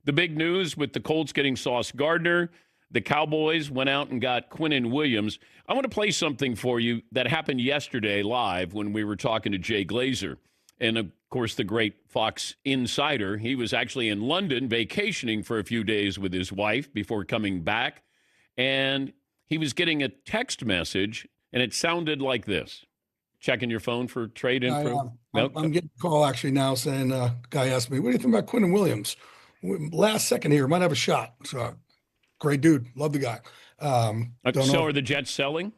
The big news with the Colts getting Sauce Gardner, the Cowboys went out and got Quinnen Williams. I want to play something for you that happened yesterday live when we were talking to Jay Glazer. And, of course, the great Fox insider. He was actually in London vacationing for a few days with his wife before coming back. And he was getting a text message, and it sounded like this. Checking your phone for trade info? I'm getting a call actually now saying, guy asked me, what do you think about Quinnen Williams? Last second here, might have a shot. So, great dude. Love the guy. So are the Jets selling?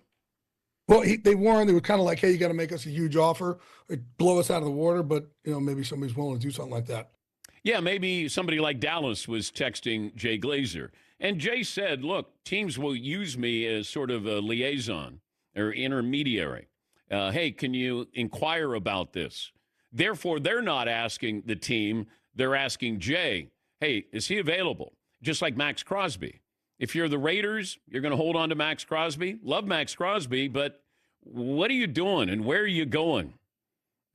Well, they were kind of like, hey, you got to make us a huge offer, blow us out of the water, but maybe somebody's willing to do something like that. Yeah, maybe somebody like Dallas was texting Jay Glazer. And Jay said, look, teams will use me as sort of a liaison or intermediary. Hey, can you inquire about this? Therefore, they're not asking the team. They're asking Jay, hey, is he available? Just like Max Crosby. If you're the Raiders, you're going to hold on to Max Crosby. Love Max Crosby, but what are you doing and where are you going?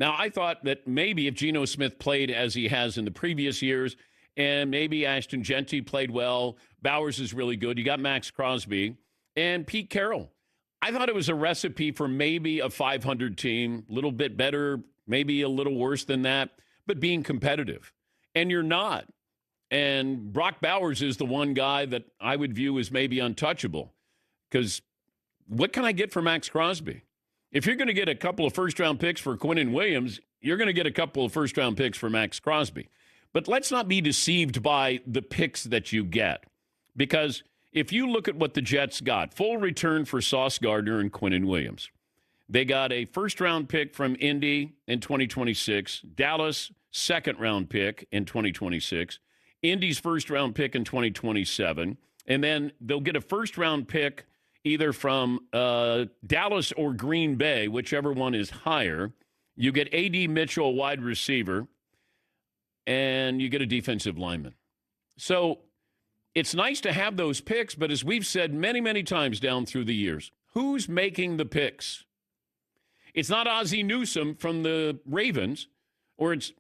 Now, I thought that maybe if Geno Smith played as he has in the previous years, and maybe Ashton Genty played well, Bowers is really good. You got Max Crosby and Pete Carroll. I thought it was a recipe for maybe a 500 team, a little bit better, maybe a little worse than that, but being competitive. And you're not. And Brock Bowers is the one guy that I would view as maybe untouchable. Because what can I get for Max Crosby? If you're going to get a couple of first-round picks for Quinnen Williams, you're going to get a couple of first-round picks for Max Crosby. But let's not be deceived by the picks that you get. Because if you look at what the Jets got, full return for Sauce Gardner and Quinnen Williams. They got a first-round pick from Indy in 2026, Dallas second-round pick in 2026, Indy's first-round pick in 2027, and then they'll get a first-round pick either from Dallas or Green Bay, whichever one is higher. You get A.D. Mitchell, wide receiver, and you get a defensive lineman. So it's nice to have those picks, but as we've said many, many times down through the years, who's making the picks? It's not Ozzie Newsome from the Ravens, or it's,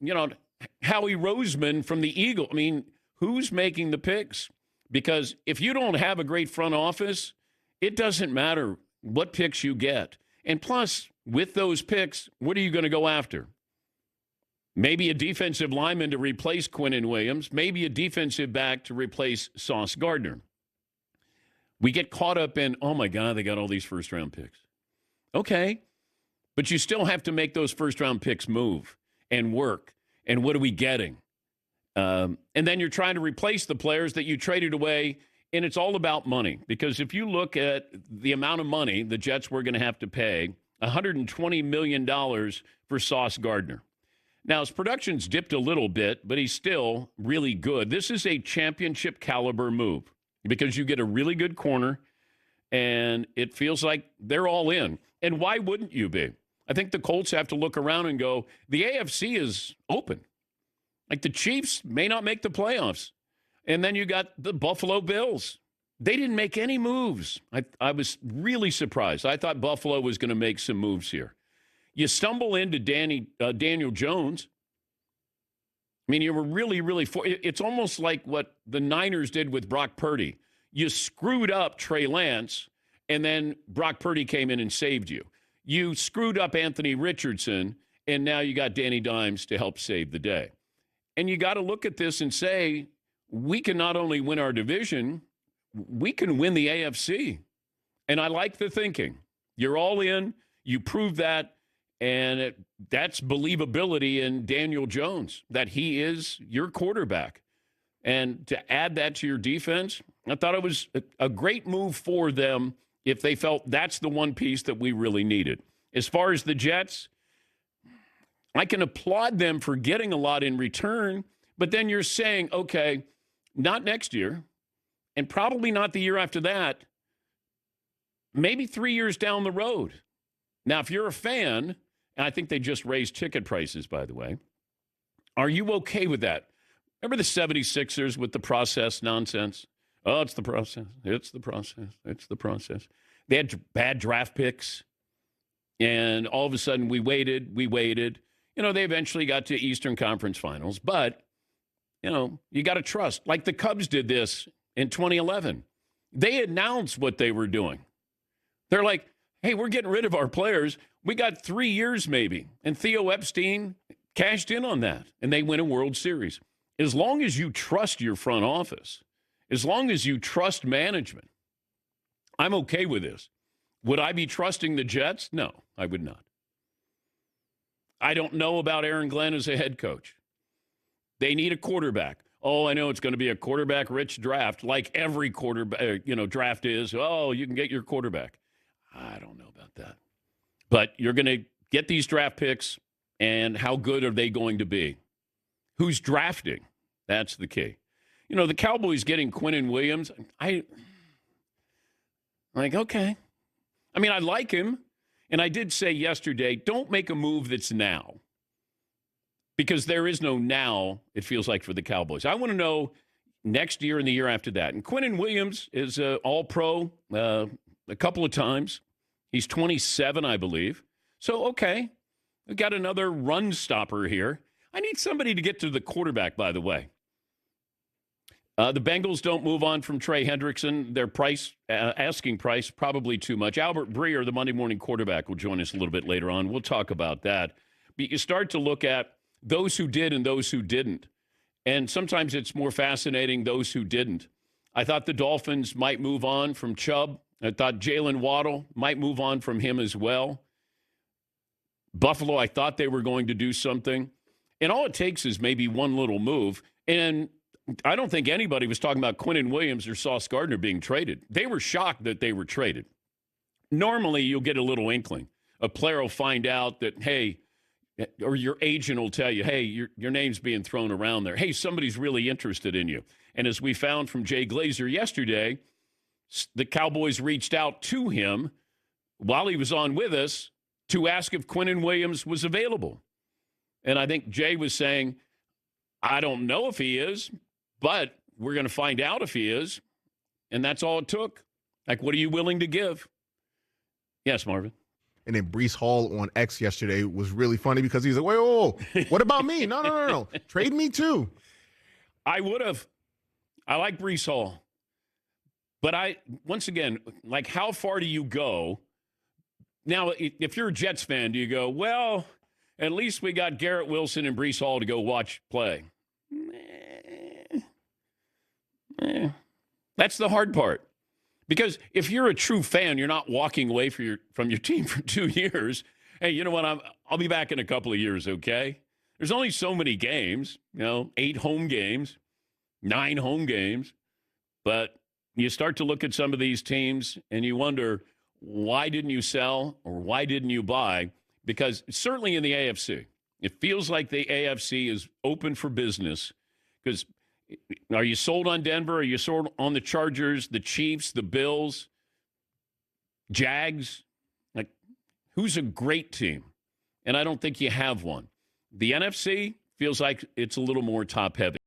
Howie Roseman from the Eagles. I mean, who's making the picks? Because if you don't have a great front office, it doesn't matter what picks you get. And plus, with those picks, what are you going to go after? Maybe a defensive lineman to replace Quinnen Williams, maybe a defensive back to replace Sauce Gardner. We get caught up in, oh, my God, they got all these first-round picks. Okay, but you still have to make those first-round picks move and work. And what are we getting? And then you're trying to replace the players that you traded away, and it's all about money. Because if you look at the amount of money the Jets were going to have to pay, $120 million for Sauce Gardner. Now, his production's dipped a little bit, but he's still really good. This is a championship caliber move because you get a really good corner, and it feels like they're all in. And why wouldn't you be? I think the Colts have to look around and go, the AFC is open. Like the Chiefs may not make the playoffs. And then you got the Buffalo Bills. They didn't make any moves. I was really surprised. I thought Buffalo was going to make some moves here. You stumble into Daniel Jones. I mean, you were really, it's almost like what the Niners did with Brock Purdy. You screwed up Trey Lance, and then Brock Purdy came in and saved you. You screwed up Anthony Richardson, and now you got Danny Dimes to help save the day. And you got to look at this and say, we can not only win our division, we can win the AFC. And I like the thinking. You're all in. You prove that. And that's believability in Daniel Jones, that he is your quarterback. And to add that to your defense, I thought it was a great move for them if they felt that's the one piece that we really needed. As far as the Jets, I can applaud them for getting a lot in return, but then you're saying, okay, not next year, and probably not the year after that, maybe 3 years down the road. Now, if you're a fan, and I think they just raised ticket prices, by the way, are you okay with that? Remember the 76ers with the process nonsense? Oh, it's the process. It's the process. It's the process. They had bad draft picks, and all of a sudden we waited. They eventually got to Eastern Conference Finals, but you got to trust. Like the Cubs did this in 2011. They announced what they were doing. They're like, hey, we're getting rid of our players. We got 3 years maybe. And Theo Epstein cashed in on that, and they win a World Series. As long as you trust your front office, as long as you trust management, I'm okay with this. Would I be trusting the Jets? No, I would not. I don't know about Aaron Glenn as a head coach. They need a quarterback. Oh, I know it's going to be a quarterback-rich draft, like every quarterback, draft is. Oh, you can get your quarterback. I don't know about that. But you're going to get these draft picks, and how good are they going to be? Who's drafting? That's the key. The Cowboys getting Quinnen Williams, okay. I mean, I like him. And I did say yesterday, don't make a move that's now. Because there is no now, it feels like, for the Cowboys. I want to know next year and the year after that. And Quinnen Williams is all-pro a couple of times. He's 27, I believe. So, okay, we've got another run stopper here. I need somebody to get to the quarterback, by the way. The Bengals don't move on from Trey Hendrickson. Their asking price, probably too much. Albert Breer, the Monday morning quarterback, will join us a little bit later on. We'll talk about that. But you start to look at those who did and those who didn't. And sometimes it's more fascinating, those who didn't. I thought the Dolphins might move on from Chubb. I thought Jalen Waddle might move on from him as well. Buffalo, I thought they were going to do something. And all it takes is maybe one little move. And I don't think anybody was talking about Quinnen Williams or Sauce Gardner being traded. They were shocked that they were traded. Normally, you'll get a little inkling. A player will find out that, hey, or your agent will tell you, hey, your name's being thrown around there. Hey, somebody's really interested in you. And as we found from Jay Glazer yesterday, the Cowboys reached out to him while he was on with us to ask if Quinnen Williams was available. And I think Jay was saying, I don't know if he is, but we're going to find out if he is. And that's all it took. Like, what are you willing to give? Yes, Marvin. And then Breece Hall on X yesterday was really funny because he's like, wait, whoa, what about me? No. Trade me too. I would have. I like Breece Hall. But once again, like, how far do you go? Now, if you're a Jets fan, do you go, well, at least we got Garrett Wilson and Breece Hall to go watch play? That's the hard part. Because if you're a true fan, you're not walking away from your team for 2 years. Hey, you know what? I'll be back in a couple of years, okay? There's only so many games, 8 home games, 9 home games. But you start to look at some of these teams and you wonder, why didn't you sell or why didn't you buy? Because certainly in the AFC, it feels like the AFC is open for business. Because are you sold on Denver? Are you sold on the Chargers, the Chiefs, the Bills, Jags? Like, who's a great team? And I don't think you have one. The NFC feels like it's a little more top-heavy.